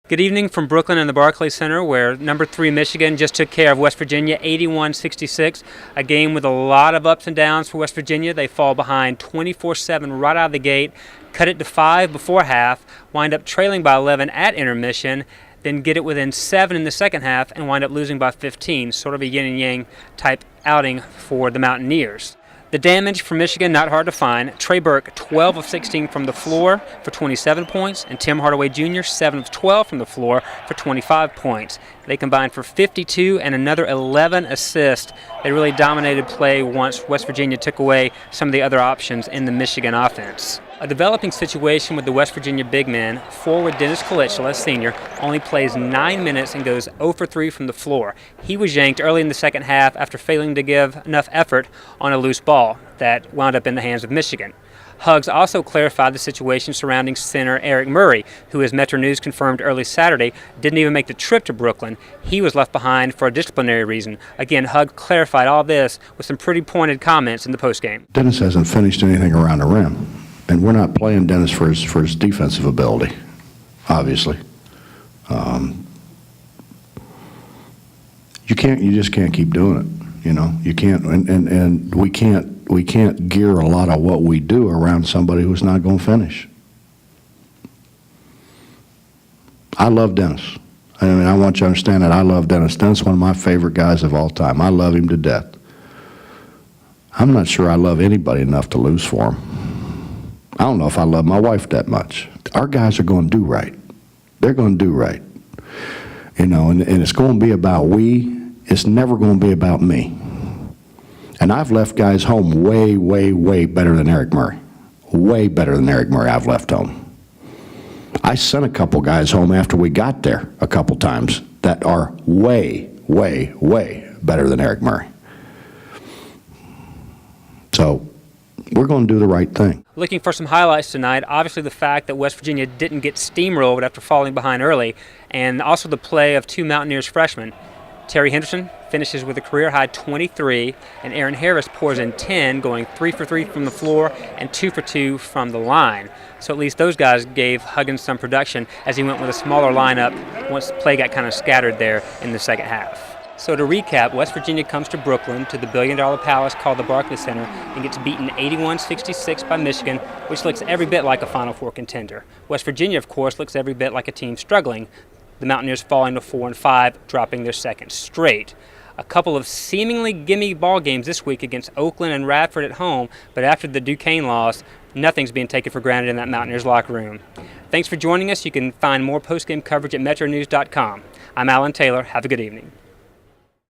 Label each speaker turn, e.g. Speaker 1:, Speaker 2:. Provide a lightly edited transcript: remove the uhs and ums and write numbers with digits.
Speaker 1: Good evening from Brooklyn and the Barclays Center, where number 3 Michigan just took care of West Virginia 81-66, a game with a lot of ups and downs for West Virginia. They fall behind 24-7 right out of the gate, cut it to 5 before half, wind up trailing by 11 at intermission, then get it within 7 in the second half and wind up losing by 15, sort of a yin and yang type outing for the Mountaineers. The damage for Michigan, not hard to find. Trey Burke, 12 of 16 from the floor for 27 points, and Tim Hardaway Jr., 7 of 12 from the floor for 25 points. They combined for 52 and another 11 assists. They really dominated play once West Virginia took away some of the other options in the Michigan offense. A developing situation with the West Virginia big man, forward Dennis Kolitschla, senior, only plays 9 minutes and goes 0 for 3 from the floor. He was yanked early in the second half after failing to give enough effort on a loose ball that wound up in the hands of Michigan. Huggs also clarified the situation surrounding center Eric Murray, who, as Metro News confirmed early Saturday, didn't even make the trip to Brooklyn. He was left behind for a disciplinary reason. Again, Huggs clarified all this with some pretty pointed comments in the postgame.
Speaker 2: Dennis hasn't finished anything around the rim. And we're not playing Dennis for his defensive ability, obviously. You just can't keep doing it. You know, you can't, and we can't gear a lot of what we do around somebody who's not going to finish. I love Dennis. I mean, I want you to understand that I love Dennis. Dennis is one of my favorite guys of all time. I love him to death. I'm not sure I love anybody enough to lose for him. I don't know if I love my wife that much. Our guys are going to do right. They're going to do right. You know, and it's going to be about we. It's never going to be about me. And I've left guys home way, way, way better than Eric Murray. Way better than Eric Murray I've left home. I sent a couple guys home after we got there a couple times that are way, way, way better than Eric Murray. So we're going to do the right thing.
Speaker 1: Looking for some highlights tonight, obviously the fact that West Virginia didn't get steamrolled after falling behind early, and also the play of 2 Mountaineers freshmen. Terry Henderson finishes with a career-high 23, and Aaron Harris pours in 10, going 3 for 3 from the floor and 2 for 2 from the line. So at least those guys gave Huggins some production as he went with a smaller lineup once play got kind of scattered there in the second half. So to recap, West Virginia comes to Brooklyn, to the billion-dollar palace called the Barclays Center, and gets beaten 81-66 by Michigan, which looks every bit like a Final Four contender. West Virginia, of course, looks every bit like a team struggling. The Mountaineers falling to 4-5, dropping their second straight. A couple of seemingly gimme ball games this week against Oakland and Radford at home, but after the Duquesne loss, nothing's being taken for granted in that Mountaineers locker room. Thanks for joining us. You can find more post-game coverage at metronews.com. I'm Allan Taylor. Have a good evening.